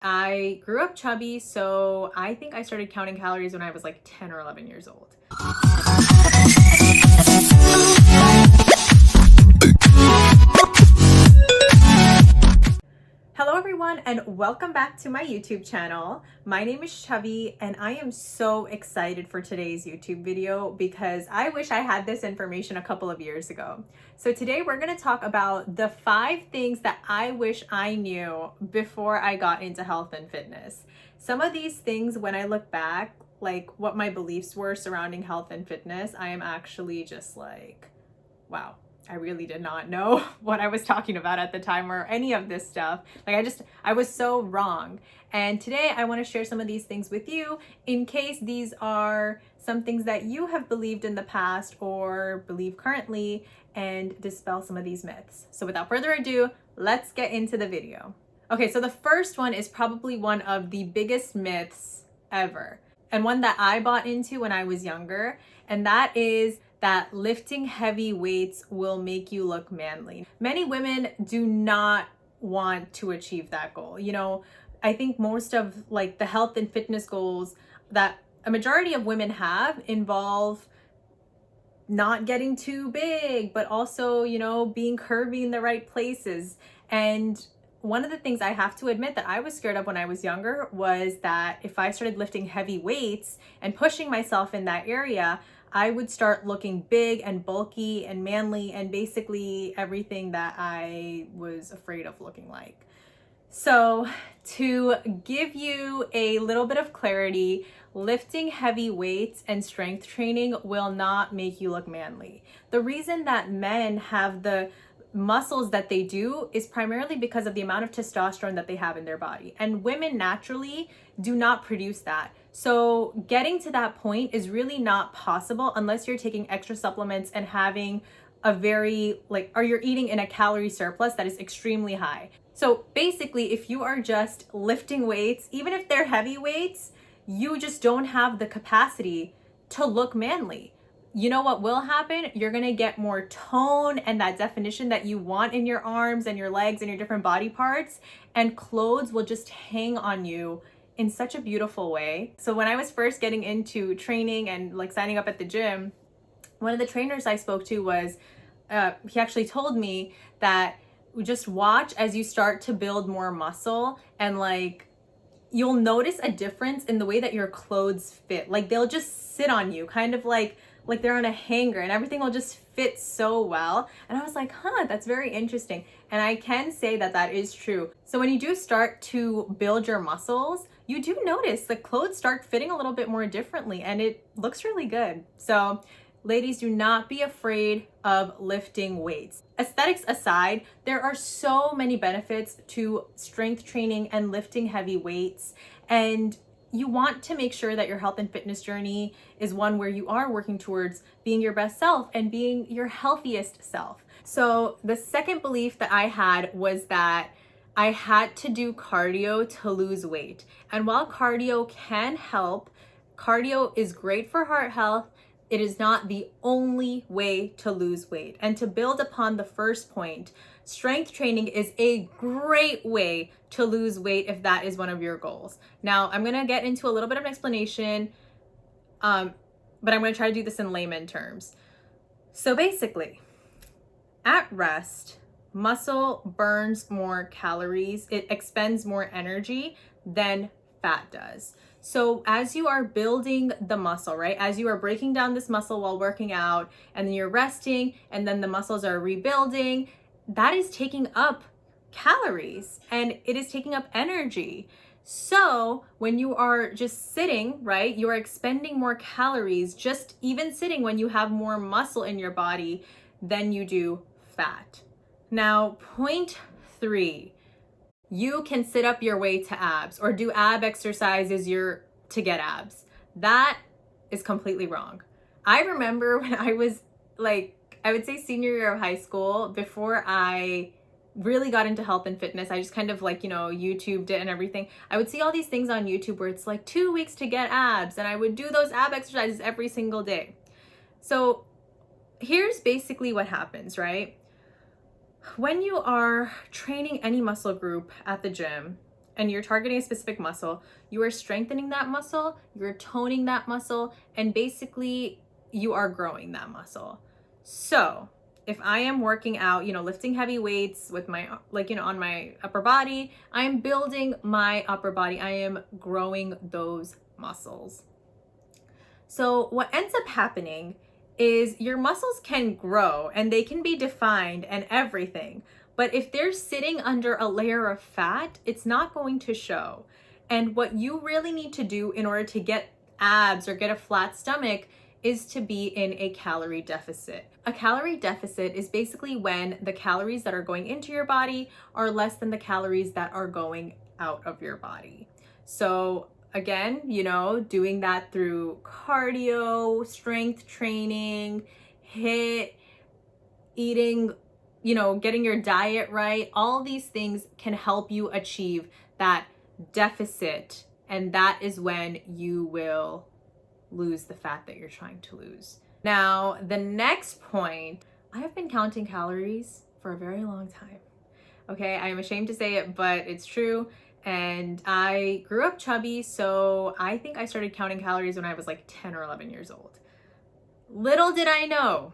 I grew up chubby, so I think I started counting calories when I was like 10 or 11 years old. Hello everyone and welcome back to my YouTube channel. My name is Chubby and I am so excited for today's YouTube video because I wish I had this information a couple of years ago. So today we're going to talk about the 5 things that I wish I knew before I got into health and fitness. Some of these things, when I look back, like what my beliefs were surrounding health and fitness, I am actually just like, wow. I really did not know what I was talking about at the time or any of this stuff. I was so wrong. And today I want to share some of these things with you in case these are some things that you have believed in the past or believe currently and dispel some of these myths. So without further ado, let's get into the video. Okay, so the first one is probably one of the biggest myths ever and one that I bought into when I was younger, and that is that lifting heavy weights will make you look manly. Many women do not want to achieve that goal. You know, I think most of like the health and fitness goals that a majority of women have involve not getting too big, but also, you know, being curvy in the right places. And one of the things I have to admit that I was scared of when I was younger was that if I started lifting heavy weights and pushing myself in that area, I would start looking big and bulky and manly and basically everything that I was afraid of looking like. So to give you a little bit of clarity, lifting heavy weights and strength training will not make you look manly. The reason that men have the muscles that they do is primarily because of the amount of testosterone that they have in their body. And women naturally do not produce that. So getting to that point is really not possible unless you're taking extra supplements and having a very or you're eating in a calorie surplus that is extremely high. So basically, if you are just lifting weights, even if they're heavy weights, you just don't have the capacity to look manly. You know what will happen? You're gonna get more tone and that definition that you want in your arms and your legs and your different body parts, and clothes will just hang on you in such a beautiful way. So when I was first getting into training and like signing up at the gym, one of the trainers I spoke to was, he actually told me that just watch as you start to build more muscle and like you'll notice a difference in the way that your clothes fit. Like they'll just sit on you kind of like they're on a hanger and everything will just fit so well. And I was like, that's very interesting. And I can say that that is true. So when you do start to build your muscles, you do notice the clothes start fitting a little bit more differently and it looks really good. So ladies, do not be afraid of lifting weights. Aesthetics aside, there are so many benefits to strength training and lifting heavy weights. And you want to make sure that your health and fitness journey is one where you are working towards being your best self and being your healthiest self. So the second belief that I had was that I had to do cardio to lose weight. And while cardio can help, cardio is great for heart health. It is not the only way to lose weight. And to build upon the first point, strength training is a great way to lose weight if that is one of your goals. Now, I'm gonna get into a little bit of an explanation, but I'm gonna try to do this in layman terms. So basically, at rest, muscle burns more calories, it expends more energy than fat does. So as you are building the muscle, right, as you are breaking down this muscle while working out and then you're resting and then the muscles are rebuilding, that is taking up calories and it is taking up energy. So when you are just sitting, right, you are expending more calories just even sitting when you have more muscle in your body than you do fat. Now, point 3. You can sit up your way to abs or do ab exercises to get abs. That is completely wrong. I remember when I was I would say senior year of high school, before I really got into health and fitness, I just kind of YouTubed it and everything. I would see all these things on YouTube where it's like 2 weeks to get abs, and I would do those ab exercises every single day. So here's basically what happens, right? When you are training any muscle group at the gym and you're targeting a specific muscle, you are strengthening that muscle, you're toning that muscle, and basically you are growing that muscle. So if I am working out, lifting heavy weights with my, on my upper body, I'm building my upper body. I am growing those muscles. So what ends up happening is your muscles can grow and they can be defined and everything. But if they're sitting under a layer of fat, it's not going to show. And what you really need to do in order to get abs or get a flat stomach is to be in a calorie deficit. A calorie deficit is basically when the calories that are going into your body are less than the calories that are going out of your body. So again, doing that through cardio, strength training, HIIT, eating, getting your diet right, all these things can help you achieve that deficit. And that is when you will lose the fat that you're trying to lose. Now, the next point, I have been counting calories for a very long time. Okay, I am ashamed to say it, but it's true. And I grew up chubby, so I think I started counting calories when I was like 10 or 11 years old. Little did I know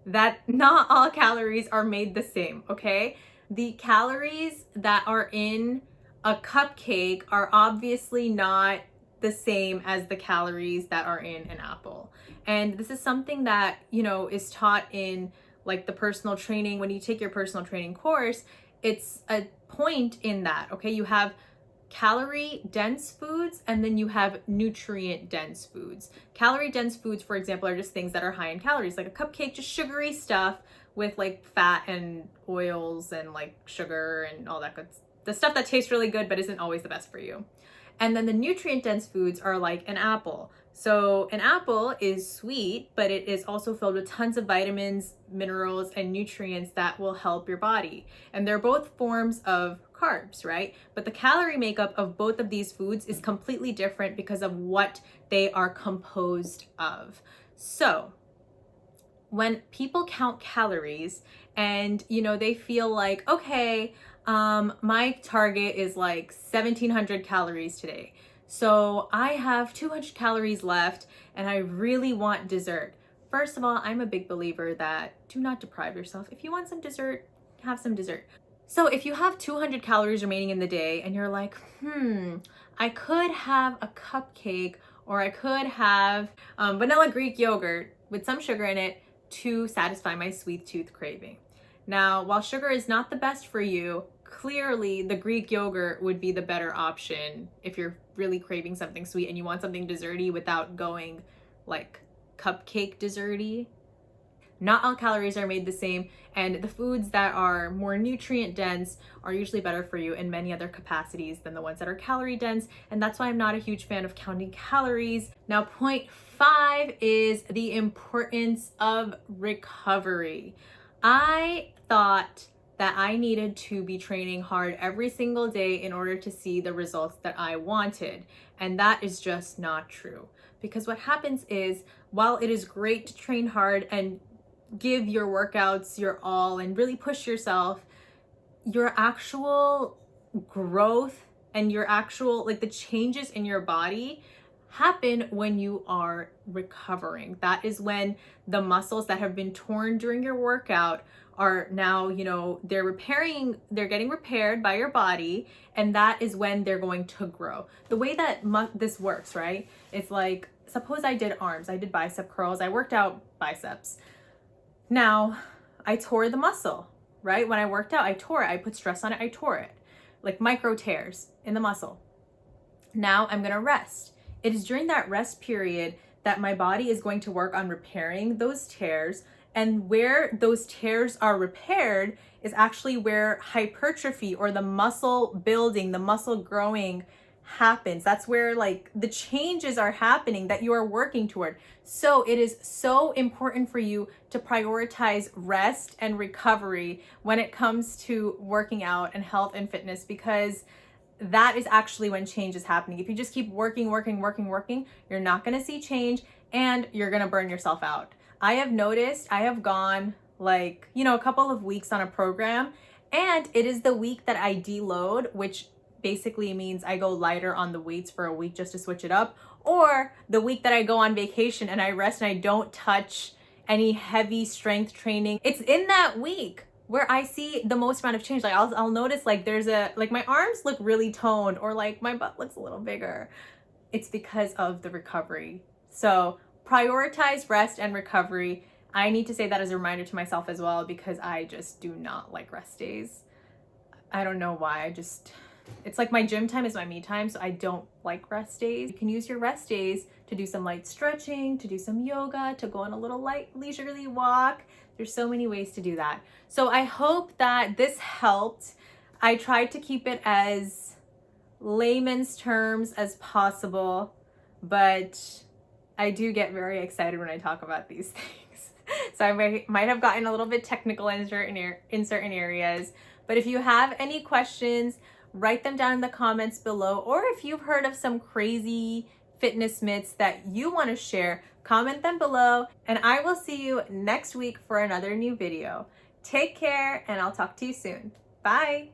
that not all calories are made the same, okay? The calories that are in a cupcake are obviously not the same as the calories that are in an apple. And this is something that, is taught in like the personal training. When you take your personal training course, it's a point in that, okay? You have calorie dense foods and then you have nutrient dense foods. Calorie dense foods, for example, are just things that are high in calories, like a cupcake, just sugary stuff with like fat and oils and like sugar and all that good, the stuff that tastes really good but isn't always the best for you. And then the nutrient dense foods are like an apple. So an apple is sweet, but it is also filled with tons of vitamins, minerals, and nutrients that will help your body. And they're both forms of carbs, right? But the calorie makeup of both of these foods is completely different because of what they are composed of. So when people count calories and, they feel like, okay, my target is like 1700 calories today. So I have 200 calories left and I really want dessert. First of all, I'm a big believer that do not deprive yourself. If you want some dessert, have some dessert. So if you have 200 calories remaining in the day and you're like, I could have a cupcake or I could have vanilla Greek yogurt with some sugar in it to satisfy my sweet tooth craving. Now, while sugar is not the best for you, clearly the Greek yogurt would be the better option if you're really craving something sweet and you want something desserty without going like cupcake desserty. Not all calories are made the same, and the foods that are more nutrient dense are usually better for you in many other capacities than the ones that are calorie dense, and that's why I'm not a huge fan of counting calories. Now, point 5 is the importance of recovery. I thought that I needed to be training hard every single day in order to see the results that I wanted, and that is just not true. Because what happens is, while it is great to train hard and give your workouts your all and really push yourself, your actual growth and your actual, like the changes in your body happen when you are recovering. That is when the muscles that have been torn during your workout are now, they're getting repaired by your body, and that is when they're going to grow. The way that this works, right? It's like, suppose I did arms, I did bicep curls, I worked out biceps. Now, I tore the muscle, right? When I worked out, I tore it. I put stress on it, I tore it. Like micro tears in the muscle. Now I'm gonna rest. It is during that rest period that my body is going to work on repairing those tears. And where those tears are repaired is actually where hypertrophy, or the muscle building, the muscle growing happens. That's where like the changes are happening that you are working toward. So it is so important for you to prioritize rest and recovery when it comes to working out and health and fitness, because that is actually when change is happening. If you just keep working, you're not going to see change and you're going to burn yourself out. I have noticed I have gone a couple of weeks on a program, and it is the week that I deload, which basically means I go lighter on the weights for a week just to switch it up, or the week that I go on vacation and I rest and I don't touch any heavy strength training. It's in that week where I see the most amount of change. Like I'll notice like like my arms look really toned, or like my butt looks a little bigger. It's because of the recovery. So prioritize rest and recovery. I need to say that as a reminder to myself as well, because I just do not like rest days. I don't know why. It's like my gym time is my me time, so I don't like rest days. You can use your rest days to do some light stretching, to do some yoga, to go on a little light leisurely walk. There's so many ways to do that. So I hope that this helped. I tried to keep it as layman's terms as possible, but I do get very excited when I talk about these things. So I might have gotten a little bit technical in certain areas. But if you have any questions, write them down in the comments below. Or if you've heard of some crazy fitness myths that you want to share, comment them below. And I will see you next week for another new video. Take care, and I'll talk to you soon. Bye.